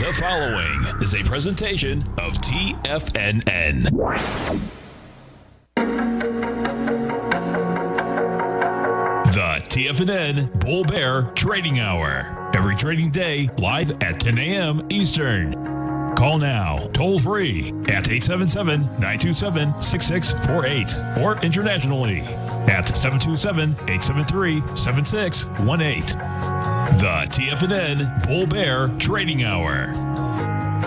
The following is a presentation of TFNN. The TFNN Bull Bear Trading Hour. Every trading day, live at 10 a.m. Eastern. Call now, toll free at 877-927-6648 or internationally at 727-873-7618. The TFNN Bull Bear Trading Hour.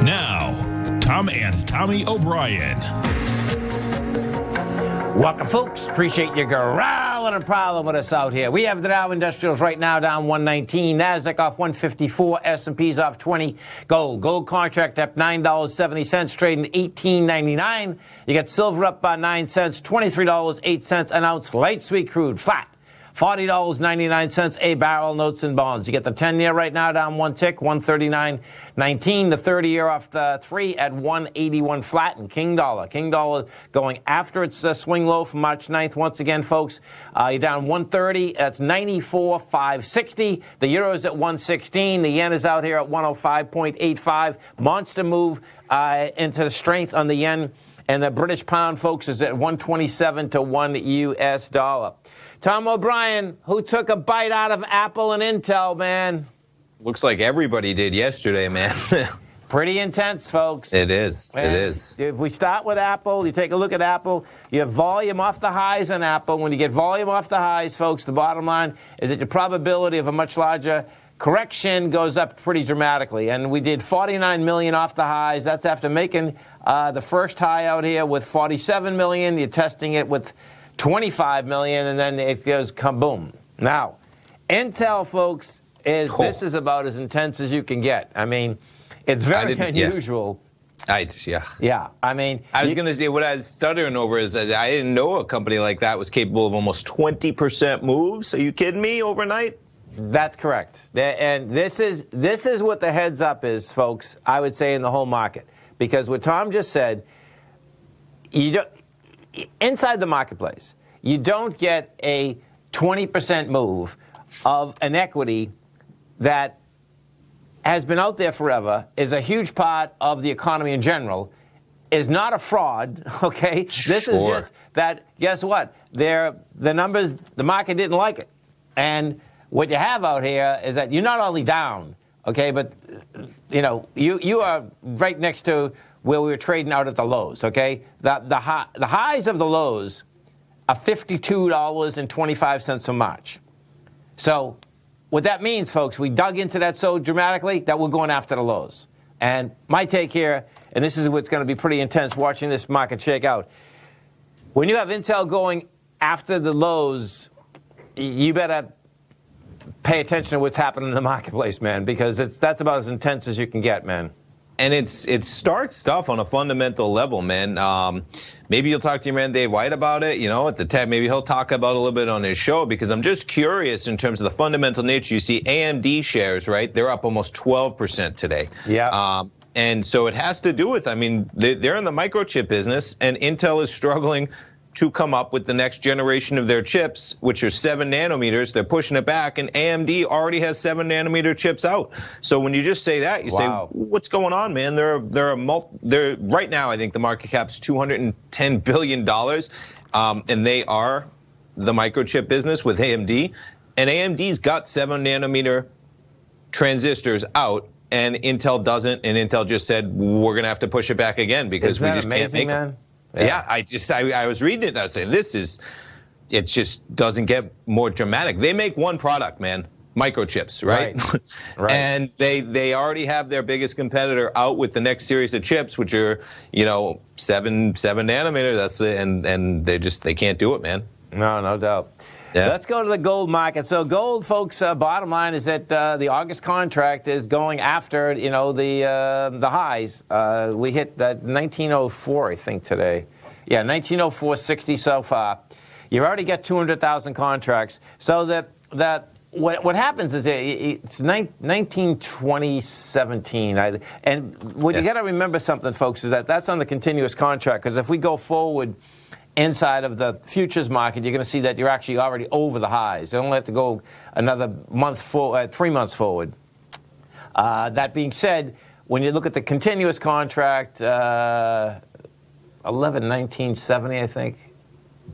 Now, Tom and Tommy O'Brien. Welcome, folks. Appreciate you growling and prowling with us out here. We have the Dow Industrials right now down 119, Nasdaq off 154, S&P's off 20. Gold contract up $9.70, trading $18.99. You got silver up by 9 cents, $23.08 an ounce. Light sweet crude flat, $40.99 a barrel. Notes and bonds. You get the 10-year right now down one tick, 139.19. The 30-year off the 3 at 181 flat. And King Dollar going after its swing low from March 9th. Once again, folks, you're down 130. That's 94.560. The euro's at 116. The yen is out here at 105.85. Monster move into the strength on the yen. And the British pound, folks, is at 127 to 1 U.S. dollar. Tom O'Brien, who took a bite out of Apple and Intel, man? Looks like everybody did yesterday, man. Pretty intense, folks. It is. And it is. If we start with Apple, you take a look at Apple, you have volume off the highs on Apple. When you get volume off the highs, folks, the bottom line is that your probability of a much larger correction goes up pretty dramatically. And we did 49 million off the highs. That's after making the first high out here with 47 million. You're testing it with 25 million, and then it goes kaboom. Now, Intel, folks, this is about as intense as you can get. I mean, it's very unusual. Yeah. I mean, I was going to say what I was stuttering over is that I didn't know a company like that was capable of almost 20% moves. Are you kidding me? Overnight? That's correct. And this is what the heads up is, folks, I would say, in the whole market. Because what Tom just said, inside the marketplace, you don't get a 20% move of an equity that has been out there forever, is a huge part of the economy in general, is not a fraud, okay? This is just that, guess what? The numbers, the market didn't like it. And what you have out here is that you're not only down, okay, but, you are right next to where we were trading out at the lows, okay? The highs of the lows are $52.25 a March. So what that means, folks, we dug into that so dramatically that we're going after the lows. And my take here, and this is what's going to be pretty intense watching this market shake out, when you have Intel going after the lows, you better pay attention to what's happening in the marketplace, man, because that's about as intense as you can get, man. And it's stark stuff on a fundamental level, man. Maybe you'll talk to your man Dave White about it, at the time. Maybe he'll talk about it a little bit on his show, because I'm just curious in terms of the fundamental nature. You see AMD shares, right? They're up almost 12% today. Yeah. And so it has to do with, they're in the microchip business, and Intel is struggling to come up with the next generation of their chips, which are 7 nanometers. They're pushing it back, and AMD already has 7 nanometer chips out. So when you just say that, you say, what's going on, man? They're right now, I think the market cap's $210 billion, and they are the microchip business with AMD. And AMD's got 7 nanometer transistors out, and Intel doesn't, and Intel just said, we're going to have to push it back again because we just can't make it. Yeah, I was reading it and I was saying, it just doesn't get more dramatic. They make one product, man, microchips, right? Right. And they already have their biggest competitor out with the next series of chips, which are, 7 nanometers. That's it, and they can't do it, man. No doubt. Yeah. Let's go to the gold market. So gold, folks, bottom line is that the August contract is going after, the highs. We hit that 1904, I think, today. Yeah, 1904.60 so far. You've already got 200,000 contracts. So that what happens is it's 2017. And what you got to remember something, folks, is that's on the continuous contract. Because if we go forward inside of the futures market, you're going to see that you're actually already over the highs. You only have to go another 3 months forward. That being said, when you look at the continuous contract, 11/19/70, I think.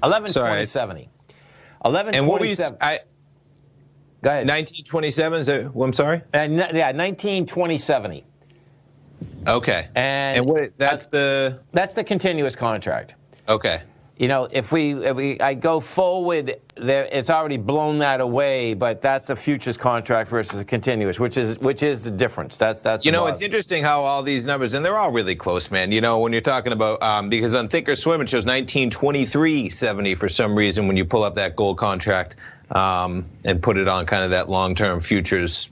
11/20/70. 11/20/70. And what were you? Go ahead. 1927. Is that? Well, I'm sorry. Yeah, 19/20/70. Okay. And what? That's the continuous contract. Okay. You know, if I go forward, it's already blown that away. But that's a futures contract versus a continuous, which is the difference. That's. It's interesting how all these numbers, and they're all really close, man. You know, when you're talking about because on Thinkorswim it shows 1923.70 for some reason when you pull up that gold contract and put it on kind of that long-term futures.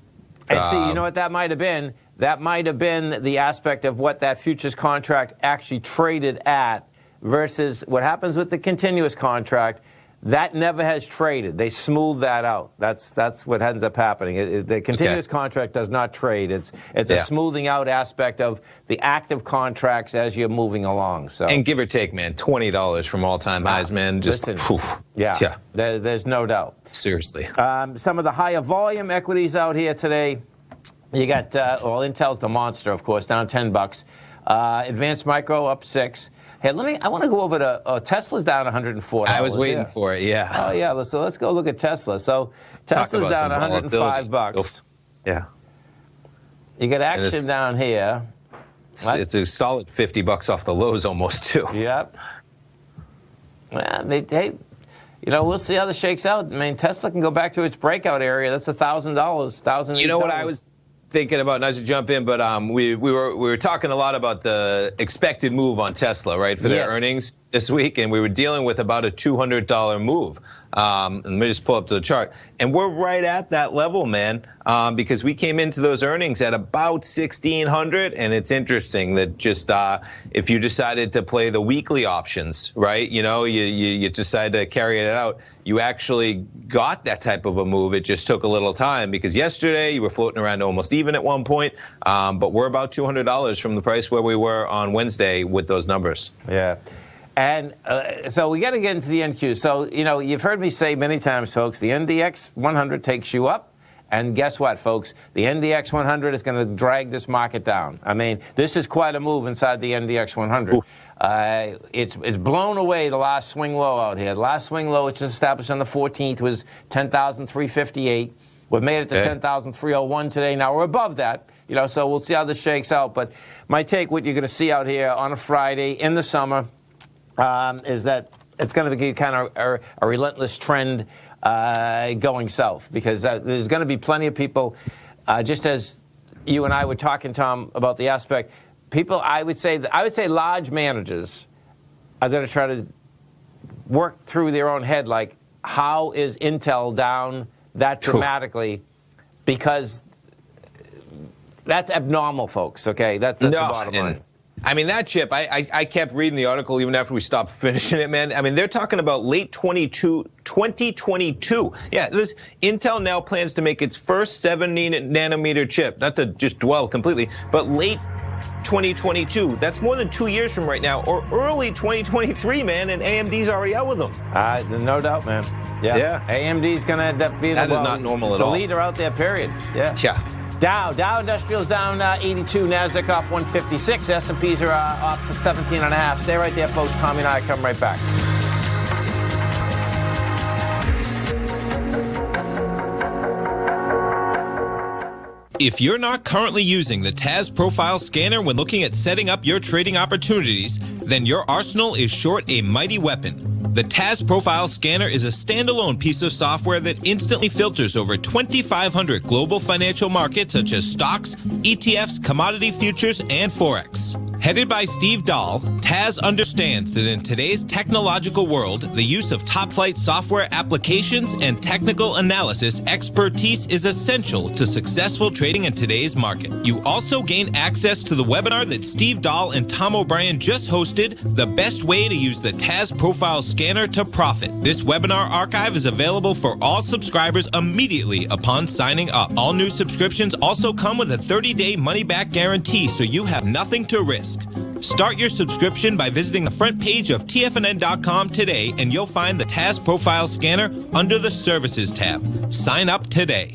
And see, you know what that might have been? That might have been the aspect of what that futures contract actually traded at. Versus what happens with the continuous contract, that never has traded. They smooth that out. That's what ends up happening. The continuous contract does not trade. It's a smoothing out aspect of the active contracts as you're moving along. So and give or take, man, $20 from all-time highs, man. Just yeah. There's no doubt. Seriously. Some of the higher volume equities out here today. You got Intel's the monster, of course, down $10. Advanced Micro up 6. Hey, I want to go over to Tesla's down $104. I was waiting for it, yeah. Oh, yeah. So let's go look at Tesla. So Tesla's down $105. Yeah. You got action down here. It's a solid $50 off the lows almost, too. Yep. Well, we'll see how this shakes out. I mean, Tesla can go back to its breakout area. That's $1,000. You know what I was thinking about, not to jump in, but we were talking a lot about the expected move on Tesla, right, for their earnings this week, and we were dealing with about a $200 move. Let me just pull up the chart, and we're right at that level, man, because we came into those earnings at about 1,600, and it's interesting that just if you decided to play the weekly options, right, you decide to carry it out, you actually got that type of a move. It just took a little time because yesterday you were floating around almost even at one point, but we're about $200 from the price where we were on Wednesday with those numbers. Yeah. And so we got to get into the NQ. So, you've heard me say many times, folks, the NDX 100 takes you up. And guess what, folks? The NDX 100 is going to drag this market down. I mean, this is quite a move inside the NDX 100. It's blown away the last swing low out here. The last swing low, which was established on the 14th, was 10,358. We've made it to 10,301 today. Now we're above that. So we'll see how this shakes out. But my take, what you're going to see out here on a Friday in the summer, is that it's going to be kind of a relentless trend going south, because there's going to be plenty of people, just as you and I were talking, Tom, about the aspect. People, I would say large managers are going to try to work through their own head, like, how is Intel down that dramatically? Because that's abnormal, folks. Okay, that's the bottom line. I mean, that chip, I kept reading the article even after we stopped finishing it, man. I mean, they're talking about late 2022. Yeah, Intel now plans to make its first 70-nanometer chip. Not to just dwell completely, but late 2022. That's more than 2 years from right now, or early 2023, man, and AMD's already out with them. No doubt, man. Yeah. AMD's going to end up being that is not normal at all. The leader out there, period. Yeah. Dow Industrial's down 82, Nasdaq off 156, S&Ps are off 17.5. Stay right there, folks. Tommy and I come right back. If you're not currently using the TAS Profile Scanner when looking at setting up your trading opportunities, then your arsenal is short a mighty weapon. The TAS Profile Scanner is a standalone piece of software that instantly filters over 2,500 global financial markets such as stocks, ETFs, commodity futures, and Forex. Headed by Steve Dahl, TAS understands that in today's technological world, the use of top-flight software applications and technical analysis expertise is essential to successful trading in today's market. You also gain access to the webinar that Steve Dahl and Tom O'Brien just hosted, The Best Way to Use the TAS Profile Scanner to Profit. This webinar archive is available for all subscribers immediately upon signing up. All new subscriptions also come with a 30-day money-back guarantee, so you have nothing to risk. Start your subscription by visiting the front page of TFNN.com today, and you'll find the TAS Profile Scanner under the Services tab. Sign up today.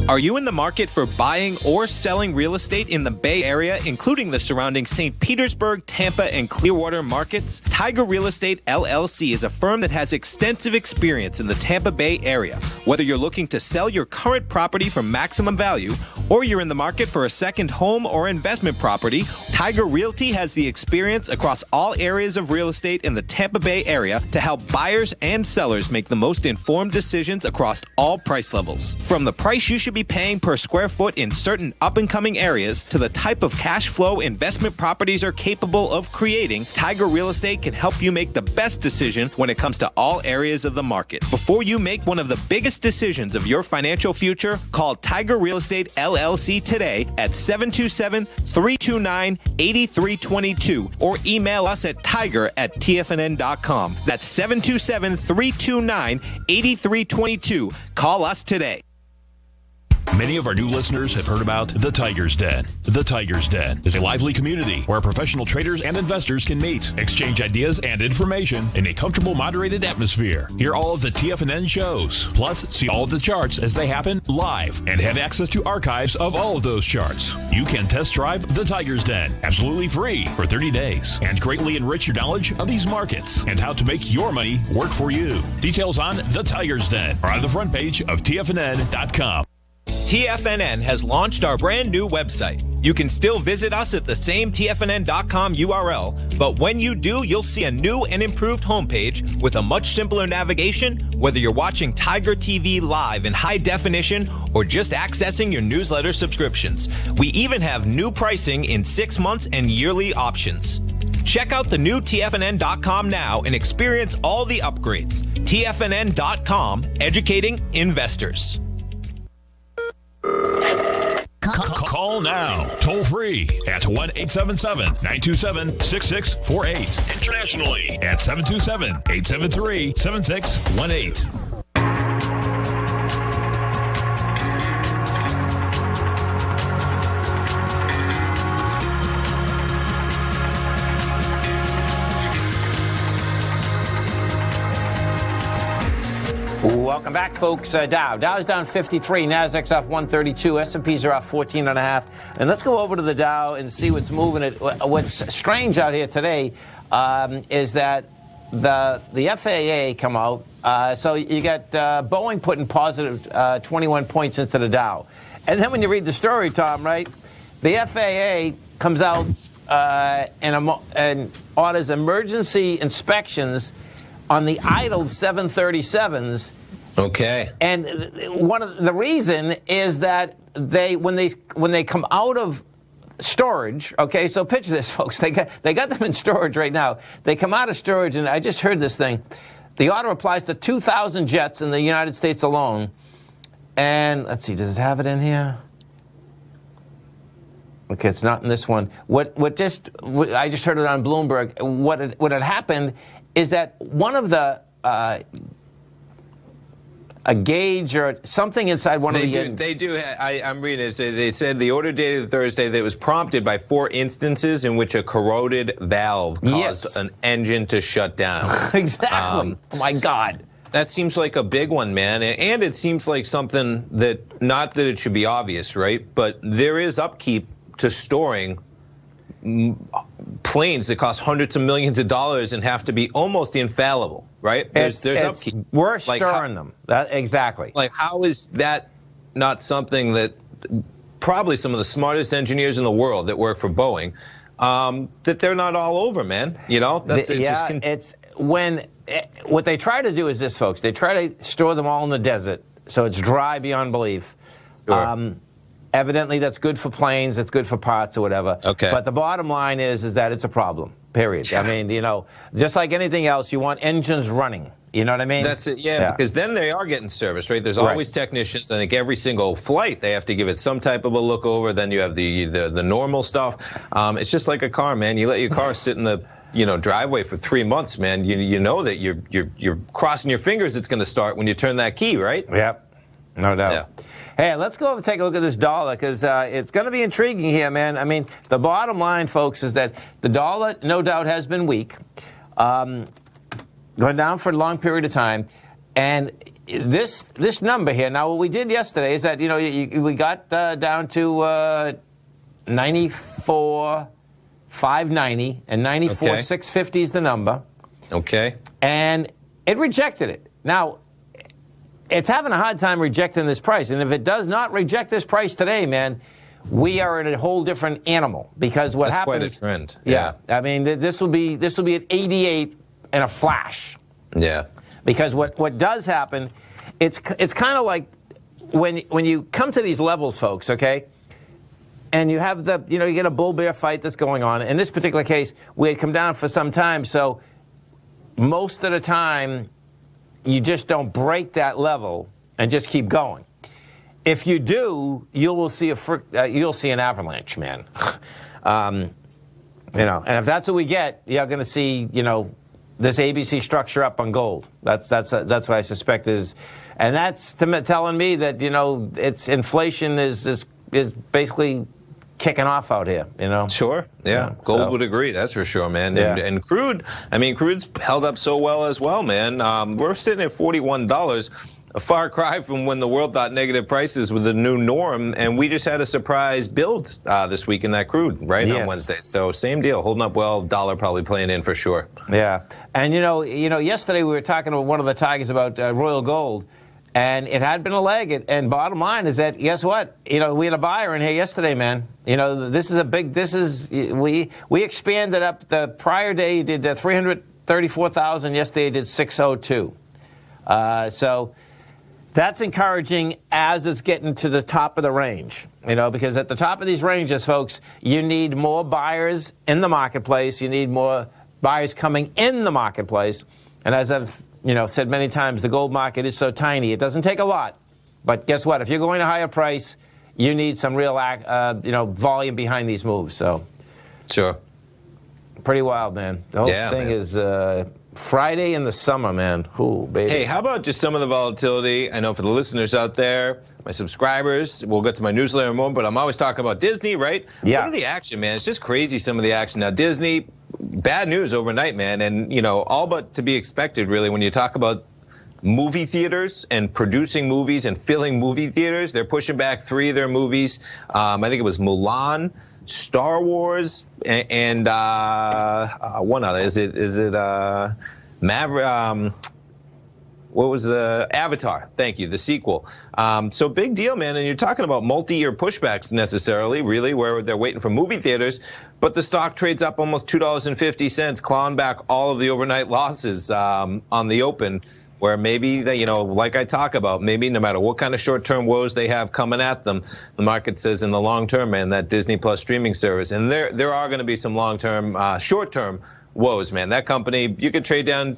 Are you in the market for buying or selling real estate in the Bay Area, including the surrounding St. Petersburg, Tampa, and Clearwater markets? Tiger Real Estate LLC is a firm that has extensive experience in the Tampa Bay area. Whether you're looking to sell your current property for maximum value, or you're in the market for a second home or investment property, Tiger Realty has the experience across all areas of real estate in the Tampa Bay area to help buyers and sellers make the most informed decisions across all price levels. From the price you should be paying per square foot in certain up-and-coming areas to the type of cash flow investment properties are capable of creating, Tiger Real Estate can help you make the best decision when it comes to all areas of the market. Before you make one of the biggest decisions of your financial future, call Tiger Real Estate LLC today at 727-329-8322 or email us at tiger@tfnn.com. That's 727-329-8322. Call us today. Many of our new listeners have heard about The Tiger's Den. The Tiger's Den is a lively community where professional traders and investors can meet, exchange ideas and information in a comfortable, moderated atmosphere. Hear all of the TFNN shows, plus see all of the charts as they happen live and have access to archives of all of those charts. You can test drive The Tiger's Den absolutely free for 30 days and greatly enrich your knowledge of these markets and how to make your money work for you. Details on The Tiger's Den are on the front page of TFNN.com. TFNN has launched our brand new website. You can still visit us at the same TFNN.com URL, but when you do, you'll see a new and improved homepage with a much simpler navigation, whether you're watching Tiger TV live in high definition or just accessing your newsletter subscriptions. We even have new pricing in 6 months and yearly options. Check out the new TFNN.com now and experience all the upgrades. TFNN.com, educating investors. Call now, toll free at 1-877-927-6648. Internationally at 727-873-7618. Welcome back, folks. Dow's down 53, Nasdaq's off 132, S&Ps are off 14.5. And let's go over to the Dow and see what's moving it. What's strange out here today is that the FAA come out. So you got Boeing putting positive 21 points into the Dow. And then when you read the story, Tom, right, the FAA comes out and orders emergency inspections on the idled 737s. Okay. And one of the reason is that when they come out of storage, okay, so picture this, folks. They got them in storage right now. They come out of storage, and I just heard this thing. The order applies to 2,000 jets in the United States alone. And let's see, does it have it in here? Okay, it's not in this one. I just heard it on Bloomberg. What had happened is that one of the a gauge or something inside one of the... They do. I'm reading it. They said the order dated Thursday that was prompted by 4 instances in which a corroded valve caused an engine to shut down. Exactly. Oh, my God. That seems like a big one, man. And it seems like something that, not that it should be obvious, right? But there is upkeep to storing planes that cost hundreds of millions of dollars and have to be almost infallible, right? There's upkeep. We're storing them. Exactly. Like, how is that not something that probably some of the smartest engineers in the world that work for Boeing, that they're not all over, man? You know, what they try to do is this, folks. They try to store them all in the desert, so it's dry beyond belief. Sure. Evidently, that's good for planes. That's good for parts or whatever. Okay. But the bottom line is that it's a problem, period. I mean, you know, just like anything else, you want engines running. You know what I mean? That's it, yeah, because then they are getting service, right? There's always technicians. I think every single flight, they have to give it some type of a look over. Then you have the normal stuff. It's just like a car, man. You let your car sit in the driveway for 3 months, man. You know that you're crossing your fingers it's going to start when you turn that key, right? Yep, no doubt. Yeah. Hey, let's go and take a look at this dollar because it's going to be intriguing here, man. I mean, the bottom line, folks, is that the dollar, no doubt, has been weak, going down for a long period of time. And this number here. Now, what we did yesterday is that we got down to 94,590 and 94,650 is the number. Okay. And it rejected it. Now, it's having a hard time rejecting this price, and if it does not reject this price today, man, we are in a whole different animal because what happens? That's quite a trend. Yeah. I mean, this will be at 88 in a flash. Yeah. Because what does happen, it's kind of like when you come to these levels, folks, okay? And you have you get a bull-bear fight that's going on. In this particular case, we had come down for some time, so most of the time, you just don't break that level and just keep going. If you do, you'll see an avalanche, man. And if that's what we get, you're going to see, this ABC structure up on gold. That's what I suspect is, and that's telling me that it's inflation is basically kicking off out here. Sure. Yeah. Gold would agree. That's for sure, man. Yeah. And crude. I mean, crude's held up so well as well, man. We're sitting at $41. A far cry from when the world thought negative prices were the new norm, and we just had a surprise build this week in that crude, right, on Wednesday. So same deal, holding up well, dollar probably playing in for sure. Yeah, and yesterday we were talking to one of the Tigers about Royal Gold, and it had been a leg. And bottom line is that guess what? We had a buyer in here yesterday, man. We expanded up. The prior day you did 334,000. Yesterday you did 602. So. That's encouraging as it's getting to the top of the range, because at the top of these ranges, folks, you need more buyers in the marketplace. You need more buyers coming in the marketplace. And as I've, said many times, the gold market is so tiny. It doesn't take a lot. But guess what? If you're going to higher price, you need some real, volume behind these moves. So, sure. Pretty wild, man. The whole thing is Friday in the summer, man. Ooh, baby. Hey, how about just some of the volatility? I know for the listeners out there, my subscribers, we'll get to my newsletter in a moment, but I'm always talking about Disney, right? Yeah. Look at the action, man. It's just crazy, some of the action. Now, Disney, bad news overnight, man, and, all but to be expected, really, when you talk about movie theaters and producing movies and filling movie theaters. They're pushing back 3 of their movies. I think it was Mulan, Star Wars, and one other. Is it Maverick? What was the Avatar? Thank you, the sequel. So big deal, man. And you're talking about multi-year pushbacks necessarily, really, where they're waiting for movie theaters. But the stock trades up almost $2.50, clawing back all of the overnight losses on the open. Where maybe, like I talk about, maybe no matter what kind of short-term woes they have coming at them, the market says in the long term, man, that Disney Plus streaming service. And there are going to be some long-term, short-term woes, man. That company, you could trade down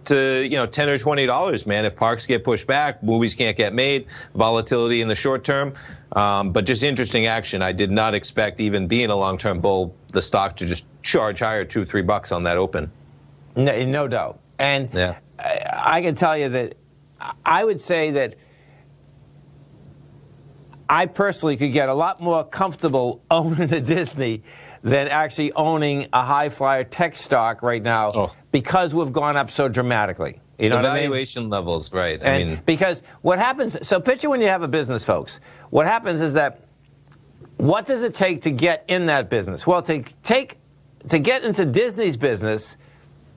to, $10 or $20, man, if parks get pushed back, movies can't get made, volatility in the short term. But just interesting action. I did not expect, even being a long-term bull, the stock to just charge higher $2-3 on that open. No doubt. And yeah. I can tell you that I would say that I personally could get a lot more comfortable owning a Disney than actually owning a high-flyer tech stock right now because we've gone up so dramatically. You know the what I mean? valuation levels, right. Because what happens, so picture when you have a business, folks. What happens is that what does it take to get in that business? Well, to get into Disney's business,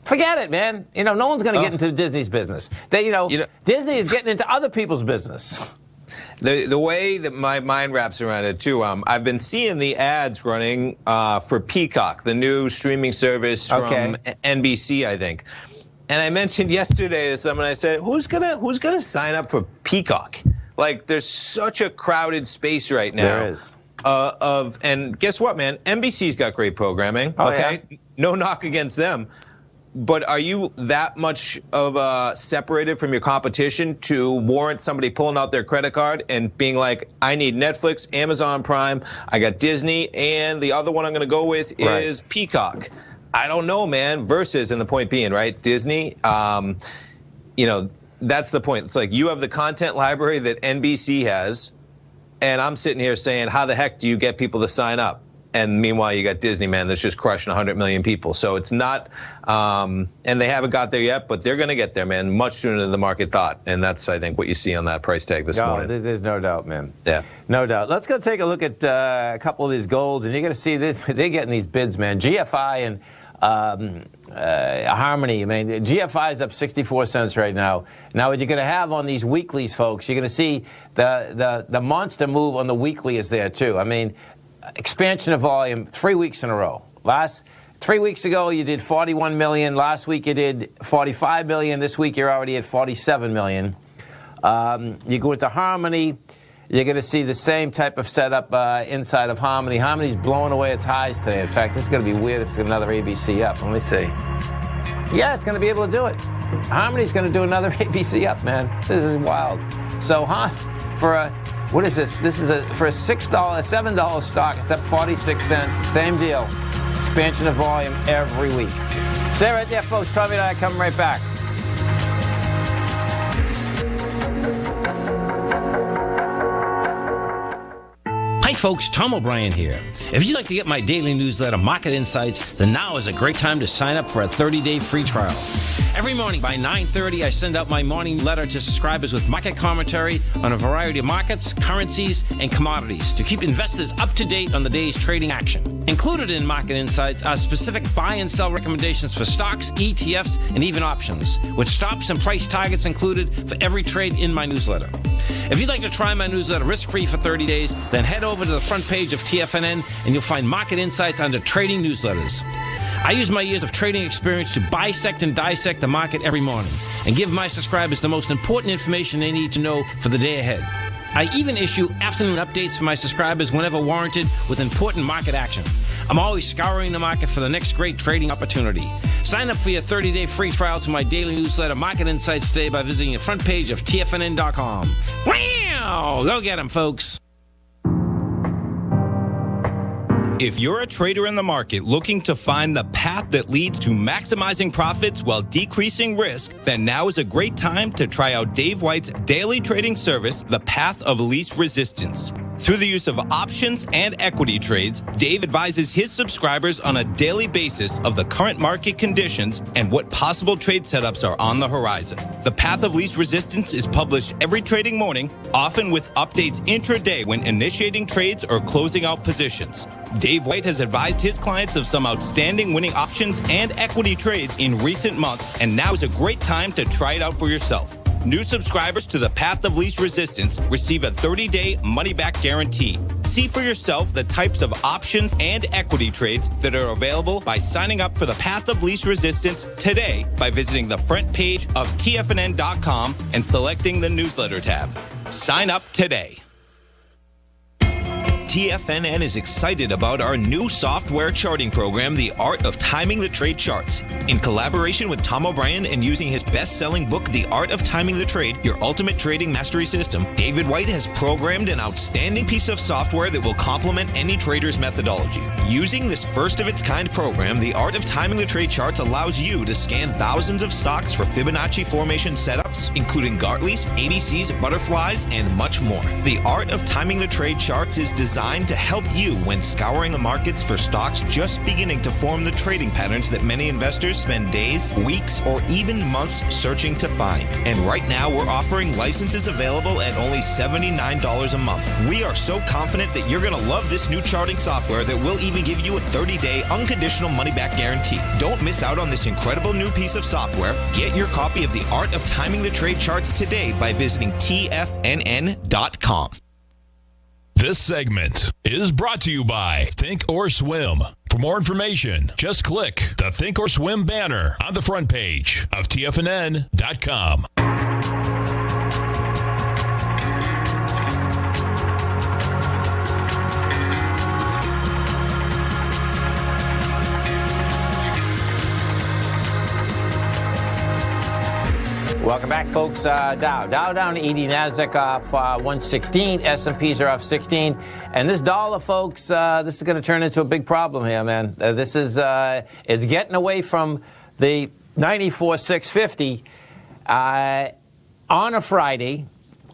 forget it, man. No one's going to get into Disney's business. Disney is getting into other people's business. The way that my mind wraps around it, too, I've been seeing the ads running for Peacock, the new streaming service from NBC, I think. And I mentioned yesterday to someone, I said, who's gonna sign up for Peacock? Like, there's such a crowded space right now. There is. And guess what, man? NBC's got great programming, okay? Yeah. No knock against them. But are you that much of separated from your competition to warrant somebody pulling out their credit card and being like, I need Netflix, Amazon Prime, I got Disney, and the other one I'm going to go with is Peacock? I don't know, man. Versus, and the point being, right, Disney, that's the point. It's like you have the content library that NBC has, and I'm sitting here saying, how the heck do you get people to sign up? And meanwhile, you got Disney, man, that's just crushing 100 million people. So it's not, and they haven't got there yet, but they're going to get there, man, much sooner than the market thought. And that's, I think, what you see on that price tag this morning. There's no doubt, man. Yeah. No doubt. Let's go take a look at a couple of these golds, and you're going to see they're getting these bids, man. GFI and Harmony. I mean, GFI is up 64 cents right now. Now, what you're going to have on these weeklies, folks, you're going to see the monster move on the weekly is there, too. I mean, expansion of volume 3 weeks in a row. 3 weeks ago, you did 41 million. Last week, you did 45 million. This week, you're already at 47 million. You go into Harmony, you're going to see the same type of setup inside of Harmony. Harmony's blowing away its highs today. In fact, this is going to be weird if it's another ABC up. Let me see. Yeah, it's going to be able to do it. Harmony's going to do another ABC up, man. This is wild. So, what is this? This is for a $7 stock. It's up 46 cents. Same deal. Expansion of volume every week. Stay right there, folks. Tommy and I are coming right back. Hi folks, Tom O'Brien here. If you'd like to get my daily newsletter, Market Insights, then now is a great time to sign up for a 30-day free trial. Every morning by 9:30, I send out my morning letter to subscribers with market commentary on a variety of markets, currencies, and commodities to keep investors up to date on the day's trading action. Included in Market Insights are specific buy and sell recommendations for stocks, ETFs, and even options, with stops and price targets included for every trade in my newsletter. If you'd like to try my newsletter risk-free for 30 days, then head over to the front page of TFNN and you'll find Market Insights under Trading Newsletters. I use my years of trading experience to bisect and dissect the market every morning and give my subscribers the most important information they need to know for the day ahead. I even issue afternoon updates for my subscribers whenever warranted with important market action. I'm always scouring the market for the next great trading opportunity. Sign up for your 30-day free trial to my daily newsletter, Market Insights, today by visiting the front page of TFNN.com. Wow! Go get them, folks. If you're a trader in the market looking to find the path that leads to maximizing profits while decreasing risk, then now is a great time to try out Dave White's daily trading service, The Path of Least Resistance. Through the use of options and equity trades, Dave advises his subscribers on a daily basis of the current market conditions and what possible trade setups are on the horizon. The Path of Least Resistance is published every trading morning, often with updates intraday when initiating trades or closing out positions. Dave White has advised his clients of some outstanding winning options and equity trades in recent months, and now is a great time to try it out for yourself. New subscribers to the Path of Least Resistance receive a 30-day money-back guarantee. See for yourself the types of options and equity trades that are available by signing up for the Path of Least Resistance today by visiting the front page of TFNN.com and selecting the newsletter tab. Sign up today. TFNN is excited about our new software charting program, The Art of Timing the Trade Charts. In collaboration with Tom O'Brien and using his best-selling book, The Art of Timing the Trade, Your Ultimate Trading Mastery System, David White has programmed an outstanding piece of software that will complement any trader's methodology. Using this first-of-its-kind program, The Art of Timing the Trade Charts allows you to scan thousands of stocks for Fibonacci formation setups, including Gartley's, ABCs, butterflies, and much more. The Art of Timing the Trade Charts is designed to help you when scouring the markets for stocks just beginning to form the trading patterns that many investors spend days, weeks, or even months searching to find. And right now, we're offering licenses available at only $79 a month. We are so confident that you're going to love this new charting software that will even give you a 30-day unconditional money-back guarantee. Don't miss out on this incredible new piece of software. Get your copy of The Art of Timing the Trade Charts today by visiting TFNN.com. This segment is brought to you by Think or Swim. For more information, just click the Think or Swim banner on the front page of TFNN.com. Welcome back, folks. Dow down 80, NASDAQ off 116, S&Ps are off 16. And this dollar, folks, this is going to turn into a big problem here, man. It's getting away from the 94,650 on a Friday.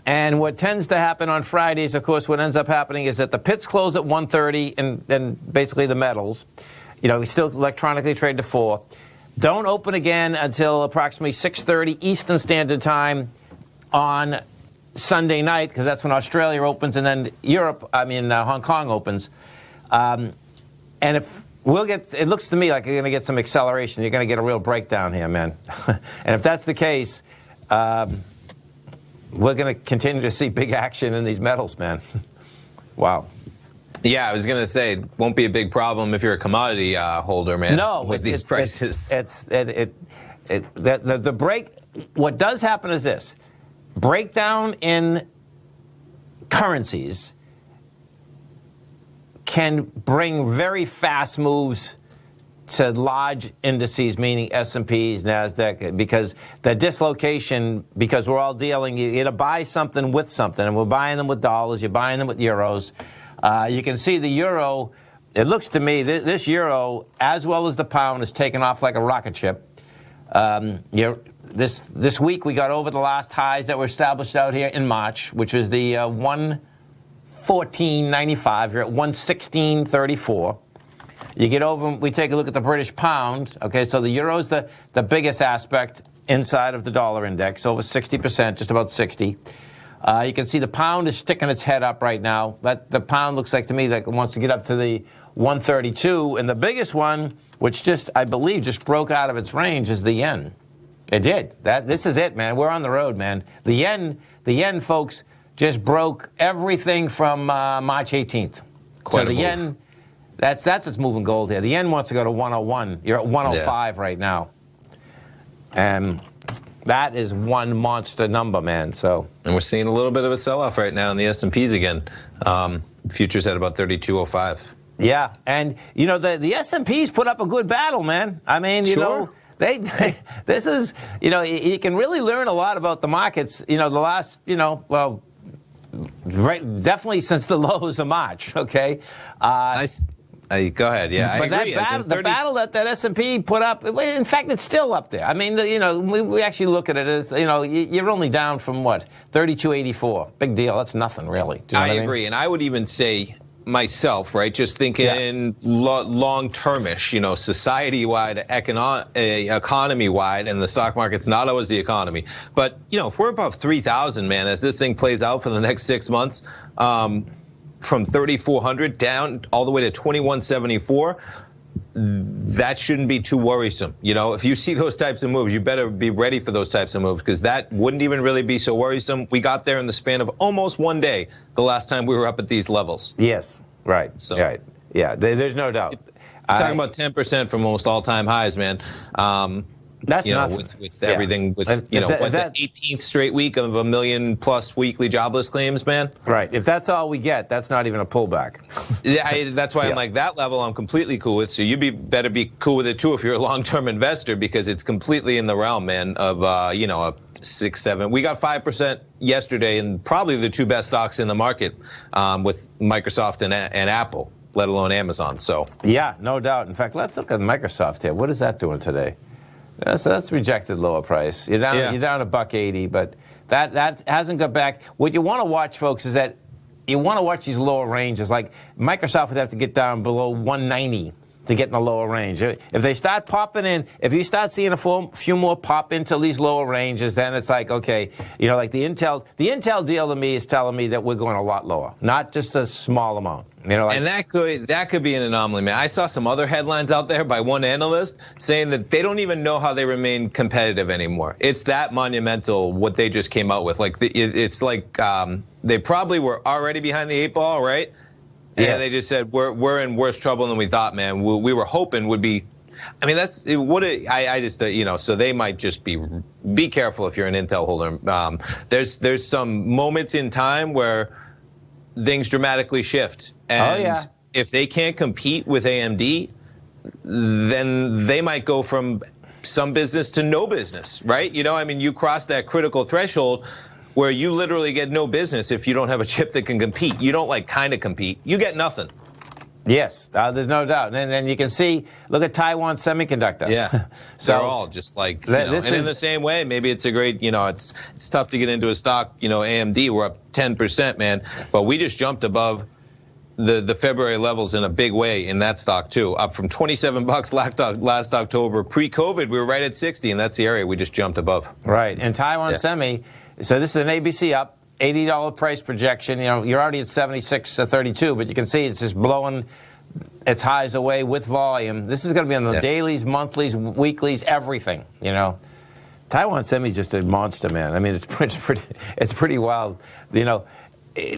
And what tends to happen on Fridays, of course, what ends up happening is that the pits close at 1:30 and basically the metals. We still electronically trade to 4. Don't open again until approximately 6:30 Eastern Standard Time on Sunday night, because that's when Australia opens, and then Hong Kong opens. And if it looks to me like you're going to get some acceleration. You're going to get a real breakdown here, man. And if that's the case, we're going to continue to see big action in these metals, man. Wow. Yeah, I was going to say, it won't be a big problem if you're a commodity holder, man. No, with these prices. The break. What does happen is this: breakdown in currencies can bring very fast moves to large indices, meaning S&Ps, NASDAQ, because the dislocation, because we're all dealing, you got to buy something with something, and we're buying them with dollars, you're buying them with euros. You can see the euro, it looks to me, this euro, as well as the pound, is taking off like a rocket ship. This week we got over the last highs that were established out here in March, which was the 114.95. You're at 116.34. You get over, we take a look at the British pound. Okay, so the euro's the biggest aspect inside of the dollar index, over 60%, just about 60. You can see the pound is sticking its head up right now. The pound looks like to me that it wants to get up to the 132. And the biggest one, which I believe just broke out of its range, is the yen. It did. This is it, man. We're on the road, man. The yen, folks, just broke everything from March 18th. Quite so the yen, that's what's moving gold here. The yen wants to go to 101. You're at 105 right now. And that is one monster number, man. So, and we're seeing a little bit of a sell-off right now in the S&Ps again. Futures at about 32.05. Yeah, and the S&Ps put up a good battle, man. I mean, sure. This is, you can really learn a lot about the markets. The last, definitely since the lows of March. Okay. Go ahead. Yeah, but I agree. The battle that S&P put up, in fact, it's still up there. I mean, we actually look at it as, you're only down from what, 32.84. Big deal. That's nothing, really. Do you know what I mean? Agree, and I would even say myself, right, just thinking long-termish, society-wide, economy-wide, and the stock market's not always the economy. But, if we're above 3,000, man, as this thing plays out for the next 6 months, from 3,400 down all the way to 2,174, that shouldn't be too worrisome. If you see those types of moves, you better be ready for those types of moves, because that wouldn't even really be so worrisome. We got there in the span of almost one day the last time we were up at these levels. Yes, right. So, right. Yeah, there's no doubt. You're talking about 10% from almost all-time highs, man. That's with everything, with the 18th straight week of 1 million plus weekly jobless claims, man. Right. If that's all we get, that's not even a pullback. Yeah, that's why I'm like, that level I'm completely cool with. So you better be cool with it too if you're a long-term investor, because it's completely in the realm, man, of a 6, 7. We got 5% yesterday, and probably the two best stocks in the market, with Microsoft and Apple, let alone Amazon. So yeah, no doubt. In fact, let's look at Microsoft here. What is that doing today? So that's rejected lower price. You're down to $1.80, but that hasn't got back. What you want to watch, folks, is that you want to watch these lower ranges. Like Microsoft would have to get down below 190 to get in the lower range. If they start popping in, if you start seeing a few more pop into these lower ranges, then it's like, okay, like the Intel deal to me is telling me that we're going a lot lower, not just a small amount. And that could be an anomaly, man. I saw some other headlines out there by one analyst saying that they don't even know how they remain competitive anymore. It's that monumental what they just came out with. Like it's like they probably were already behind the 8 ball, right? Yeah, yes. They just said we're in worse trouble than we thought, man. We were hoping would be. I mean, that's what I just So they might just be careful if you're an Intel holder. There's some moments in time where things dramatically shift, and if they can't compete with AMD, then they might go from some business to no business, right? You cross that critical threshold where you literally get no business if you don't have a chip that can compete. You don't kind of compete. You get nothing. Yes, there's no doubt. And then you can see, look at Taiwan Semiconductor. Yeah, so they're all just like, and in the same way, maybe it's a great, it's tough to get into a stock, AMD, we're up 10%, man, but we just jumped above the February levels in a big way in that stock too, up from $27 last October. Pre-COVID, we were right at 60, and that's the area we just jumped above. Right, and Taiwan Semi, so this is an ABC up. $80 price projection. You're already at 76.32, but you can see it's just blowing its highs away with volume. This is going to be on the dailies, monthlies, weeklies, everything. Taiwan Semi is just a monster, man. I mean, it's pretty wild.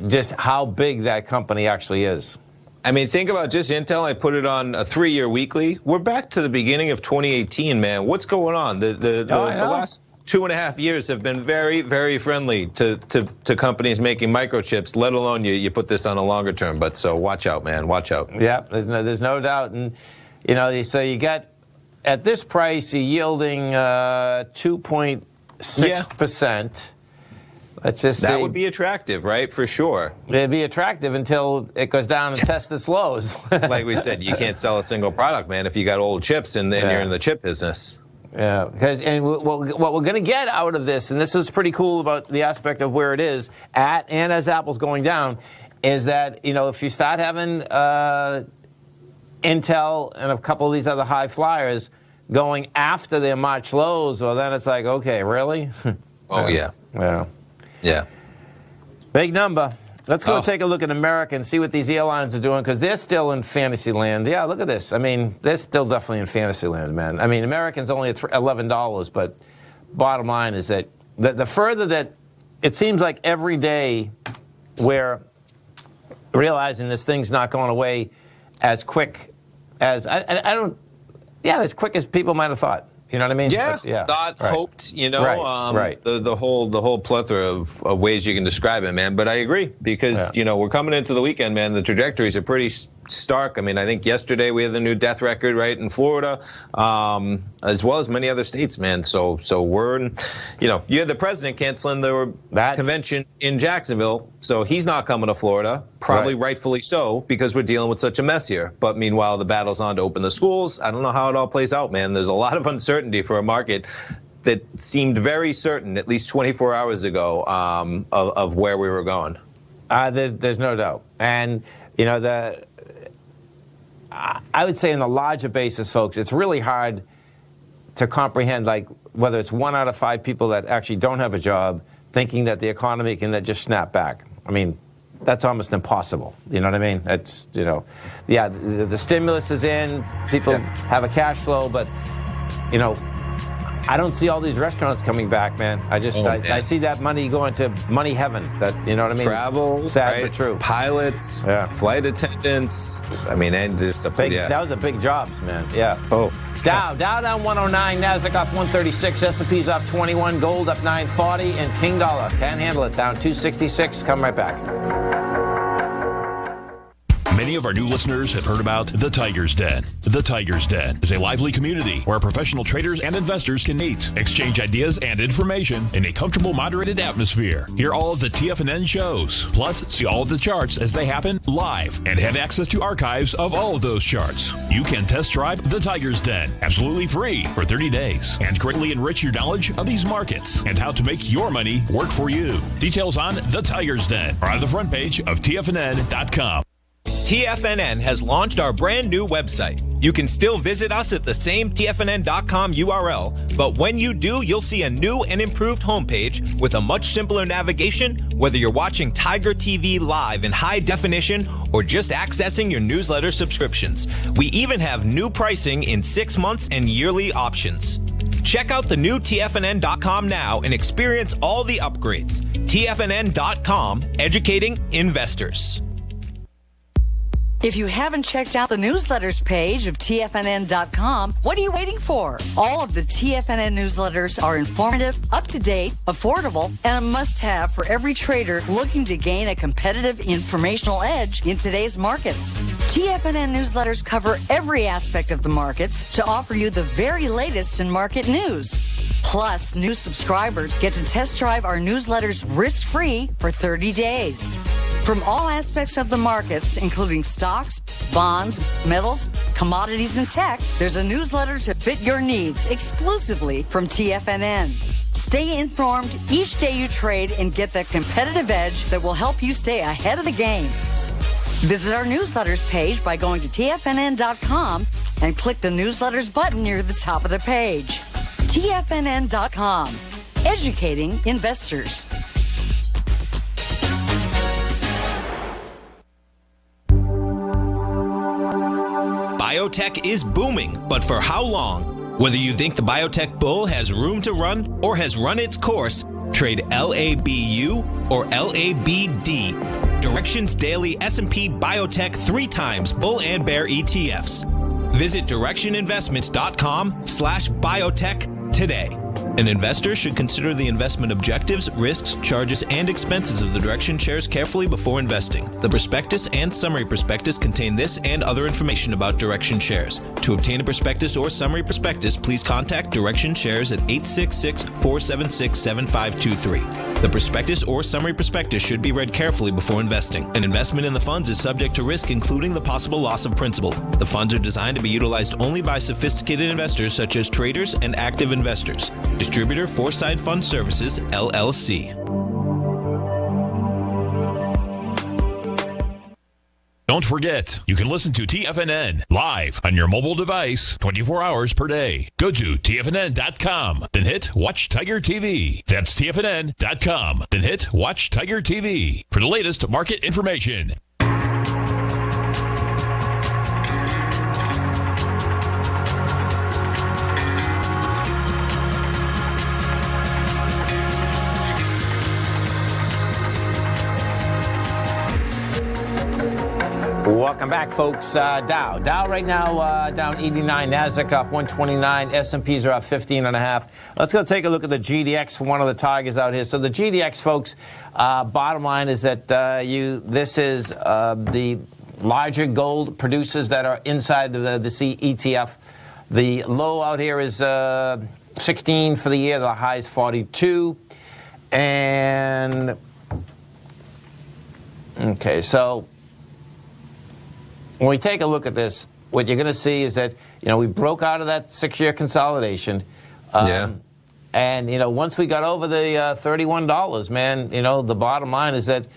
Just how big that company actually is. I mean, think about just Intel. I put it on a 3-year weekly. We're back to the beginning of 2018, man. What's going on? The last 2.5 years have been very, very friendly to companies making microchips, let alone you put this on a longer term. But so watch out, man. Watch out. Yeah, there's no doubt. And, so you got, at this price, you're yielding 2.6%. Let's just that would be attractive, right? For sure. It'd be attractive until it goes down and tests its lows. Like we said, you can't sell a single product, man, if you got old chips and then you're in the chip business. Yeah, and what we're going to get out of this, and this is pretty cool about the aspect of where it is at, and as Apple's going down, is that, if you start having Intel and a couple of these other high flyers going after their March lows, well, then it's like, okay, really? Oh, yeah. Yeah. Yeah. Big number. Let's go take a look at America and see what these airlines are doing, because they're still in fantasy land. Yeah, look at this. I mean, they're still definitely in fantasy land, man. I mean, American's only at $11, but bottom line is that the further that it seems like every day we're realizing this thing's not going away as quick as as quick as people might have thought. You know what I mean? Yeah, thought, hoped, the whole plethora of ways you can describe it, man. But I agree, because, we're coming into the weekend, man. The trajectories are pretty stark. I mean, I think yesterday we had the new death record, right, in Florida, as well as many other states, man. So we're, you had the president canceling the convention in Jacksonville, so he's not coming to Florida, probably rightfully so, because we're dealing with such a mess here. But meanwhile, the battle's on to open the schools. I don't know how it all plays out, man. There's a lot of uncertainty for a market that seemed very certain, at least 24 hours ago, of where we were going. There's no doubt. And, I would say on the larger basis, folks, it's really hard to comprehend, like, whether it's 1 out of 5 people that actually don't have a job thinking that the economy can just snap back. I mean, that's almost impossible. You know what I mean? It's, the stimulus is in, people have a cash flow, but, I don't see all these restaurants coming back, man. I see that money going to money heaven. That, you know what I mean? Travel, sad but true. Pilots, flight attendants. I mean, and there's stuff. That was a big jobs, man. Yeah. Oh. Dow down 109, Nasdaq off 136, S&P's off 21, gold up 940, and King dollar can't handle it, down 266. Come right back. Many of our new listeners have heard about the Tiger's Den. The Tiger's Den is a lively community where professional traders and investors can meet, exchange ideas and information in a comfortable, moderated atmosphere. Hear all of the TFNN shows, plus see all of the charts as they happen live, and have access to archives of all of those charts. You can test drive the Tiger's Den absolutely free for 30 days and greatly enrich your knowledge of these markets and how to make your money work for you. Details on the Tiger's Den are on the front page of TFNN.com. TFNN has launched our brand new website. You can still visit us at the same TFNN.com URL, but when you do, you'll see a new and improved homepage with a much simpler navigation, whether you're watching Tiger TV live in high definition or just accessing your newsletter subscriptions. We even have new pricing in 6 months and yearly options. Check out the new TFNN.com now and experience all the upgrades. TFNN.com, educating investors. If you haven't checked out the newsletters page of TFNN.com, what are you waiting for? All of the TFNN newsletters are informative, up-to-date, affordable, and a must-have for every trader looking to gain a competitive informational edge in today's markets. TFNN newsletters cover every aspect of the markets to offer you the very latest in market news. Plus, new subscribers get to test drive our newsletters risk-free for 30 days. From all aspects of the markets, including stocks, bonds, metals, commodities, and tech, there's a newsletter to fit your needs exclusively from TFNN. Stay informed each day you trade and get that competitive edge that will help you stay ahead of the game. Visit our newsletters page by going to TFNN.com and click the newsletters button near the top of the page. TFNN.com, educating investors. Biotech is booming, but for how long? Whether you think the biotech bull has room to run or has run its course, trade LABU or LABD. Direction's daily S&P Biotech 3 times bull and bear ETFs. Visit directioninvestments.com/biotech today. An investor should consider the investment objectives, risks, charges, and expenses of the Direction shares carefully before investing. The prospectus and summary prospectus contain this and other information about Direction shares. To obtain a prospectus or summary prospectus, please contact Direction shares at 866-476-7523. The prospectus or summary prospectus should be read carefully before investing. An investment in the funds is subject to risk, including the possible loss of principal. The funds are designed to be utilized only by sophisticated investors such as traders and active investors. Distributor Foreside Fund Services, LLC. Don't forget, you can listen to TFNN live on your mobile device 24 hours per day. Go to TFNN.com, then hit Watch Tiger TV. That's TFNN.com, then hit Watch Tiger TV for the latest market information. Welcome back, folks. Dow right now down 89, Nasdaq off 129, S&Ps are off 15.5. Let's go take a look at the GDX, one of the targets out here. So the GDX, folks, bottom line is that this is the larger gold producers that are inside the CETF. The low out here is 16 for the year. The high is 42. And okay, so when we take a look at this, what you're going to see is that, we broke out of that 6-year consolidation. And, once we got over the $31, man, the bottom line is that,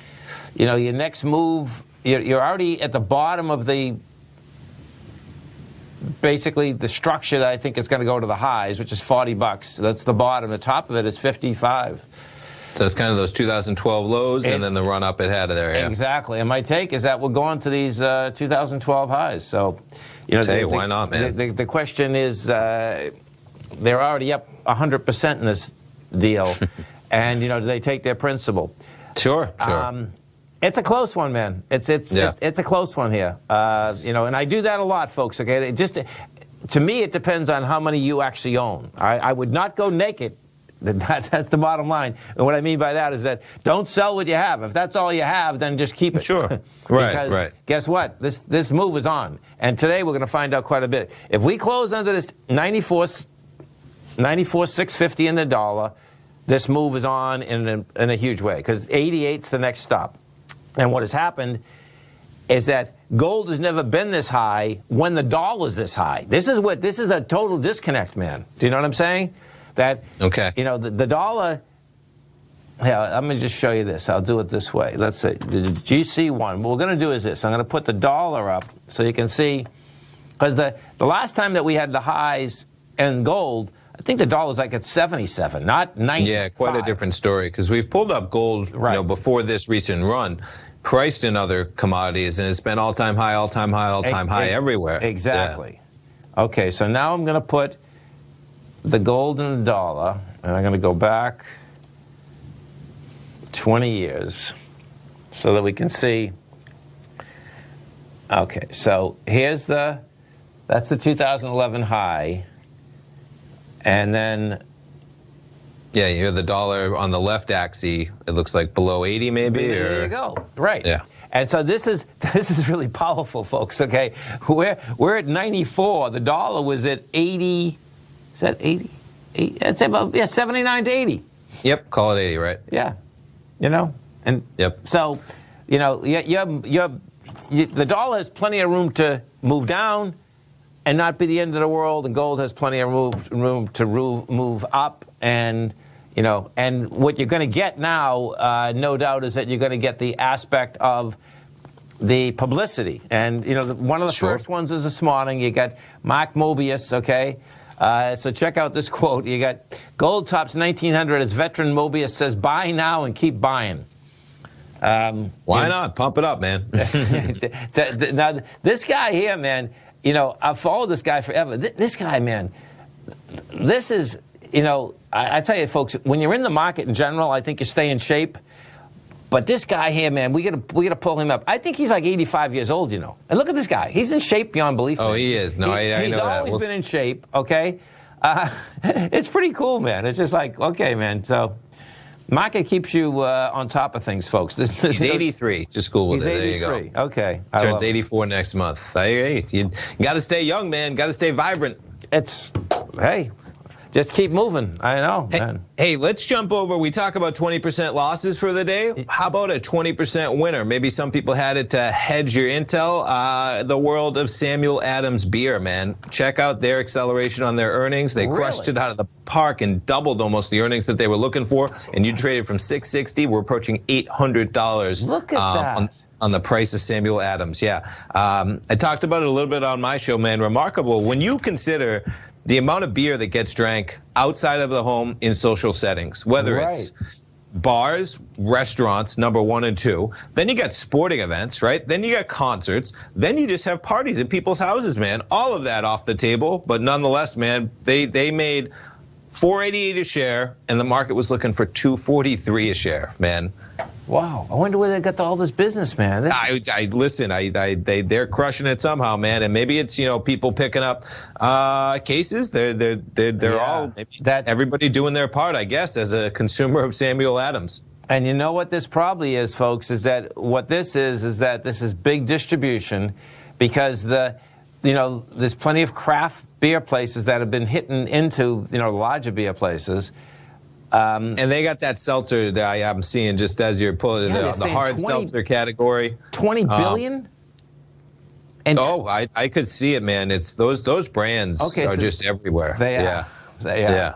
your next move, you're already at the bottom of basically the structure that I think is going to go to the highs, which is $40. That's the bottom. The top of it is 55. So it's kind of those 2012 lows and then the run up it had there. Yeah. Exactly. And my take is that we're going to these 2012 highs. So, why not, man? The question is, they're already up 100% in this deal, and do they take their principal? Sure. It's a close one, man. It's a close one here. And I do that a lot, folks. Okay, to me, it depends on how many you actually own. I would not go naked. That's the bottom line. And what I mean by that is that don't sell what you have. If that's all you have, then just keep it. Sure. Right. Guess what? This move is on. And today we're going to find out quite a bit. If we close under this 94.650 in the dollar, this move is on in a huge way, because 88's the next stop. And what has happened is that gold has never been this high when the dollar's this high. This is a total disconnect, man. Do you know what I'm saying? That, okay. The dollar, I'm going to just show you this. I'll do it this way. Let's say the GC1. What we're going to do is this. I'm going to put the dollar up so you can see, because the last time that we had the highs in gold, I think the dollar's like at 77, not 90. Yeah, quite a different story, because we've pulled up gold before this recent run, priced in other commodities, and it's been all-time high everywhere. Exactly. Yeah. Okay, so now I'm going to put the gold and the dollar, and I'm going to go back 20 years so that we can see. Okay, so that's the 2011 high, and then you have the dollar on the left axis. It looks like below 80, maybe. There you go. Right. Yeah. And so this is really powerful, folks. Okay, we're at 94. The dollar was at 80. Is that 80? I'd say about 79 to 80. Yep, call it 80, right? Yeah, and yep. So, you're the dollar has plenty of room to move down and not be the end of the world, and gold has plenty of room to move up. And and what you're going to get now, no doubt, is that you're going to get the aspect of the publicity. And one of the first ones is this morning. You got Mark Mobius, okay? So check out this quote. You got gold tops 1900 as veteran Mobius says, "Buy now and keep buying." Why not? Pump it up, man. Now, this guy here, man, I've followed this guy forever. This guy, man, this is, I tell you, folks, when you're in the market in general, I think you stay in shape. But this guy here, man, we gotta pull him up. I think he's like 85 years old, And look at this guy. He's in shape beyond belief. Oh, he is. No, I know that. He's always been in shape, okay? It's pretty cool, man. It's just like, okay, man. So market keeps you on top of things, folks. He's 83. Just cool with it. There you go. Okay. Turns 84 next month. Hey, you got to stay young, man. Got to stay vibrant. Hey, just keep moving. I know, man. Hey, let's jump over. We talk about 20% losses for the day. How about a 20% winner? Maybe some people had it to hedge your intel. The world of Samuel Adams beer, man. Check out their acceleration on their earnings. They crushed it out of the park and doubled almost the earnings that they were looking for. And you traded from $660. We're approaching $800. Look at that. On the price of Samuel Adams. Yeah. I talked about it a little bit on my show, man. Remarkable. When you consider the amount of beer that gets drank outside of the home in social settings, whether it's bars, restaurants, number 1 and 2. Then you got sporting events, right? Then you got concerts. Then you just have parties in people's houses, man. All of that off the table. But nonetheless, man, they made $4.88 a share, and the market was looking for $2.43 a share, man. Wow, I wonder where they got all this business, man. Listen, they're crushing it somehow, man, and maybe it's people picking up cases. They're all everybody doing their part, I guess, as a consumer of Samuel Adams. And you know what this probably is, folks, is that what this is that this is big distribution, because there's plenty of craft beer places that have been hitting into larger beer places. And they got that seltzer that I'm seeing just as you're pulling the hard seltzer category. 20 billion? I could see it, man. It's those brands are just everywhere. They are. Yeah.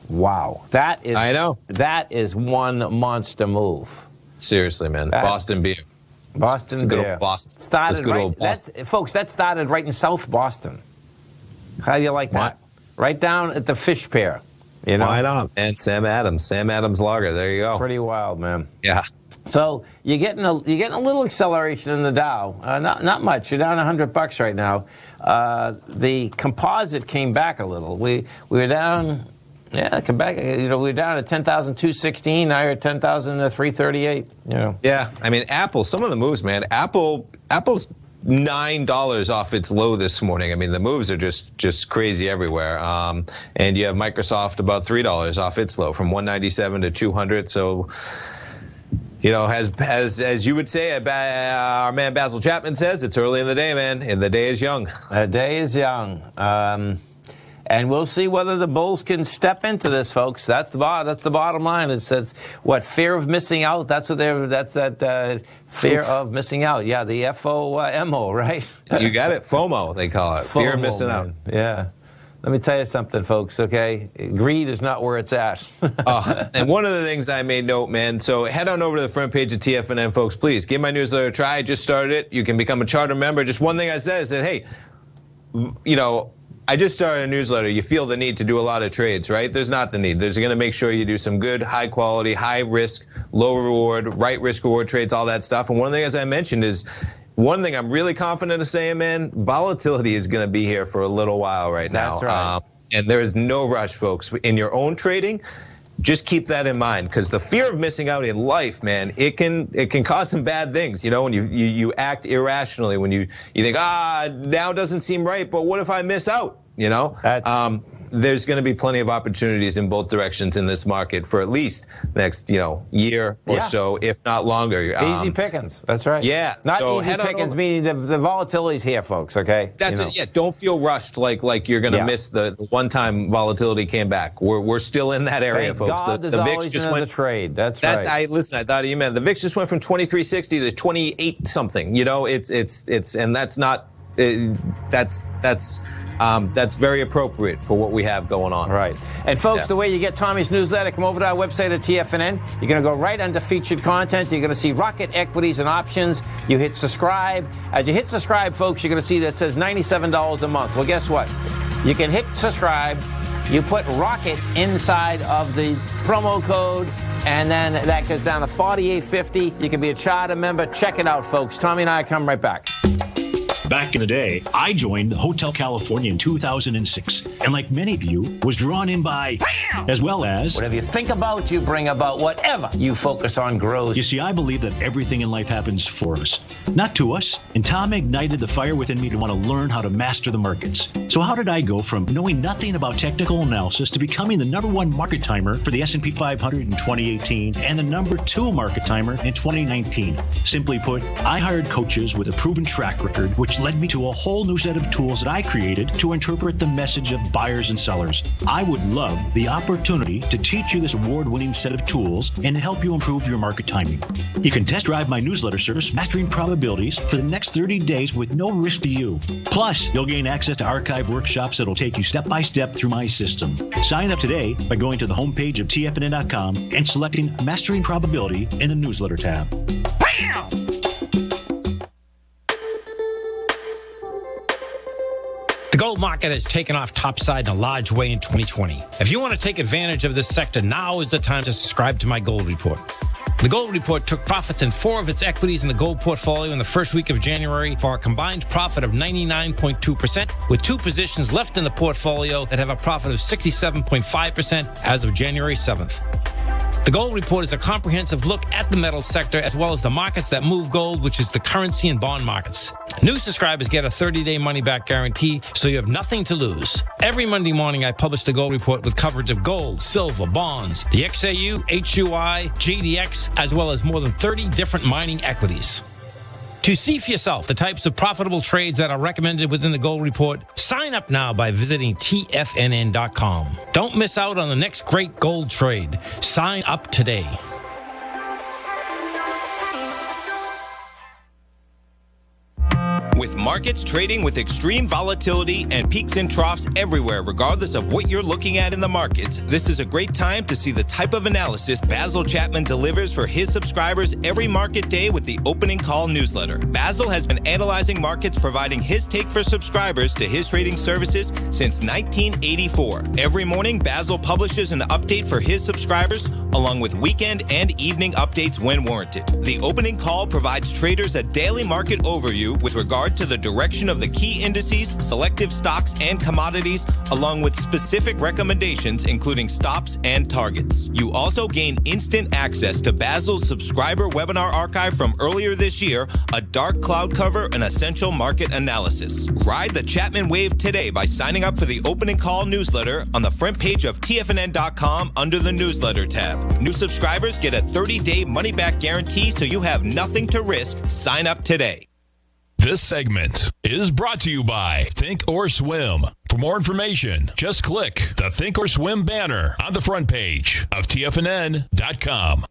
Wow. That is. I know. That is one monster move. Seriously, man. Boston beer. Boston beer. Good old Boston. Started good old Boston. Folks, that started right in South Boston. How do you like that? Right down at the Fish Pier. Why not, man? Sam Adams Lager. There you go. Pretty wild, man. Yeah. So you're getting a little acceleration in the Dow. Not much. You're down $100 right now. The composite came back a little. We were down. Yeah, come back. We were down at 10,216. Now you're at 10,338. Yeah, I mean, Apple. Some of the moves, man. Apple's $9 off its low this morning. I mean, the moves are just crazy everywhere. And you have Microsoft about $3 off its low from 197 to 200. So, as you would say, our man Basil Chapman says, it's early in the day, man, and the day is young. The day is young. And we'll see whether the Bulls can step into this, folks. That's the bottom line. It says fear of missing out. That's that fear of missing out. Yeah, the FOMO, right? You got it. FOMO, they call it. FOMO, fear of missing out. Yeah. Let me tell you something, folks, okay? Greed is not where it's at. And one of the things I made note, man, so head on over to the front page of TFNN, folks, please. Give my newsletter a try. I just started it. You can become a charter member. Just one thing I said, hey, I just started a newsletter. You feel the need to do a lot of trades, right? There's not the need. There's going to make sure you do some good, high quality, high risk, low reward, right risk reward trades, all that stuff. And one thing, as I mentioned, is one thing I'm really confident of saying, man, volatility is going to be here for a little while right now. That's right. And there is no rush, folks. In your own trading, just keep that in mind, because the fear of missing out in life, man, it can cause some bad things. When you act irrationally, when you think, now doesn't seem right, but what if I miss out? there's going to be plenty of opportunities in both directions in this market for at least next, year or so, if not longer. Easy pickings. That's right. Yeah. Not so easy pickings, meaning the volatility's here, folks, okay? That's it. Yeah, don't feel rushed like you're going to miss the one-time volatility came back. We're still in that area, Thank folks. God, The there's VIX always just another went trade. That's right. I thought you meant the VIX just went from 2360 to 28 something. It's and that's not that's very appropriate for what we have going on. Right. And folks, the way you get Tommy's newsletter, come over to our website at TFNN. You're going to go right under featured content. You're going to see Rocket Equities and Options. You hit subscribe. As you hit subscribe, folks, you're going to see that it says $97 a month. Well, guess what? You can hit subscribe. You put Rocket inside of the promo code, and then that goes down to $48.50. You can be a charter member. Check it out, folks. Tommy and I come right back. Back in the day, I joined Hotel California in 2006, and like many of you, was drawn in by, as well as... Whatever you think about, you bring about. Whatever you focus on grows. You see, I believe that everything in life happens for us, not to us. And Tom ignited the fire within me to want to learn how to master the markets. So how did I go from knowing nothing about technical analysis to becoming the #1 market timer for the S&P 500 in 2018 and the #2 market timer in 2019? Simply put, I hired coaches with a proven track record, which led me to a whole new set of tools that I created to interpret the message of buyers and sellers. I would love the opportunity to teach you this award-winning set of tools and to help you improve your market timing. You can test drive my newsletter service, Mastering Probabilities, for the next 30 days with no risk to you. Plus, you'll gain access to archive workshops that'll take you step by step through my system. Sign up today by going to the homepage of TFNN.com and selecting Mastering Probability in the newsletter tab. Bam! The gold market has taken off topside in a large way in 2020. If you want to take advantage of this sector, now is the time to subscribe to my gold report. The gold report took profits in 4 of its equities in the gold portfolio in the first week of January for a combined profit of 99.2%, with 2 positions left in the portfolio that have a profit of 67.5% as of January 7th. The gold report is a comprehensive look at the metals sector as well as the markets that move gold, which is the currency and bond markets. New subscribers get a 30-day money-back guarantee, so you have nothing to lose. Every Monday morning, I publish the gold report with coverage of gold, silver, bonds, the XAU, HUI, GDX, as well as more than 30 different mining equities. To see for yourself the types of profitable trades that are recommended within the gold report, sign up now by visiting TFNN.com. Don't miss out on the next great gold trade. Sign up today. With markets trading with extreme volatility and peaks and troughs everywhere, regardless of what you're looking at in the markets, this is a great time to see the type of analysis Basil Chapman delivers for his subscribers every market day with the Opening Call newsletter. Basil has been analyzing markets, providing his take for subscribers to his trading services since 1984. Every morning, Basil publishes an update for his subscribers, along with weekend and evening updates when warranted. The Opening Call provides traders a daily market overview with regard to the direction of the key indices, selective stocks, and commodities, along with specific recommendations, including stops and targets. You also gain instant access to Basil's subscriber webinar archive from earlier this year, a dark cloud cover, and essential market analysis. Ride the Chapman wave today by signing up for the Opening Call newsletter on the front page of TFNN.com under the newsletter tab. New subscribers get a 30-day money-back guarantee, so you have nothing to risk. Sign up today. This segment is brought to you by Think or Swim. For more information, just click the Think or Swim banner on the front page of TFNN.com.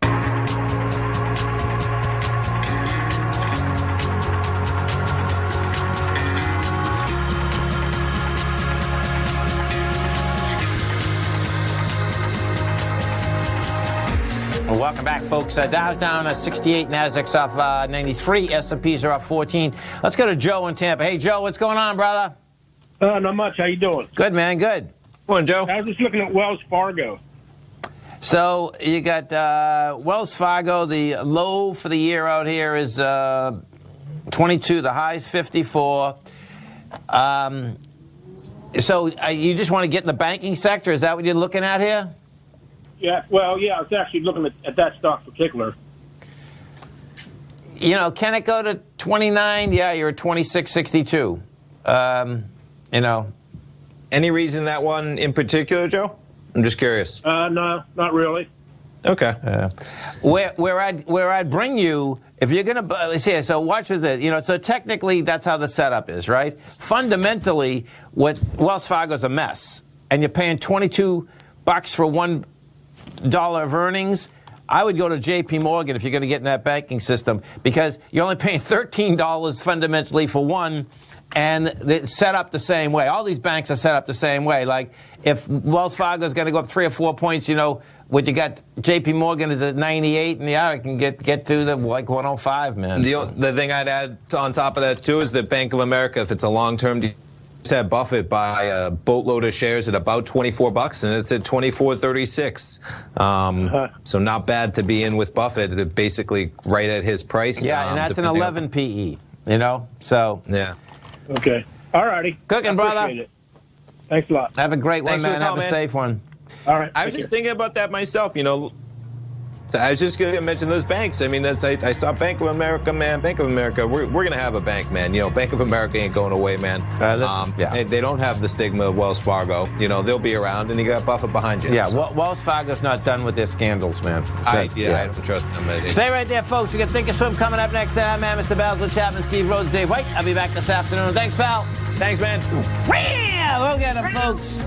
Welcome back, folks. Dow's down 68, Nasdaq's off 93, S&Ps are up 14. Let's go to Joe in Tampa. Hey, Joe, what's going on, brother? Not much. How you doing? Good, man. Good. Come on, Joe. I was just looking at Wells Fargo. So you got Wells Fargo. The low for the year out here is 22. The high is 54. So you just want to get in the banking sector? Is that what you're looking at here? Yeah, well, yeah, I was actually looking at that stock in particular. You know, can it go to 29? Yeah, you're at 26.62. You know, Any reason that one in particular, Joe? I'm just curious. No, not really. Okay. Where I'd bring you, if you're going to see, so watch with this. So technically that's how the setup is, right? Fundamentally, what Wells Fargo's a mess, and you're paying $22 for $1 of earnings. I would go to J.P. Morgan if you're going to get in that banking system, because you're only paying $13 fundamentally for one, and it's set up the same way. All these banks are set up the same way. Like if Wells Fargo is going to go up 3 or 4 points, what you got, J.P. Morgan is at 98, and I can get to the 105, man. The thing I'd add on top of that too is that Bank of America, if it's a long-term deal, had Buffett buy a boatload of shares at about $24, and it's at $24.36. So not bad to be in with Buffett, basically right at his price. Yeah, and that's an 11 PE. So yeah. Okay. All righty. Cooking, brother. It. Thanks a lot. Have a great Thanks one, for man. the call, Have a safe one. All right. I was just thinking about that myself. So I was just going to mention those banks. I mean, I saw Bank of America, man. Bank of America, we're going to have a bank, man. Bank of America ain't going away, man. They don't have the stigma of Wells Fargo. They'll be around, and you got Buffett behind you. Yeah, so. Wells Fargo's not done with their scandals, man. I don't trust them. Stay right there, folks. We got Think and Swim coming up next. I'm Mr. Basil Chapman, Steve Rhodes, Dave White. I'll be back this afternoon. Thanks, pal. Thanks, man. We'll get them, folks.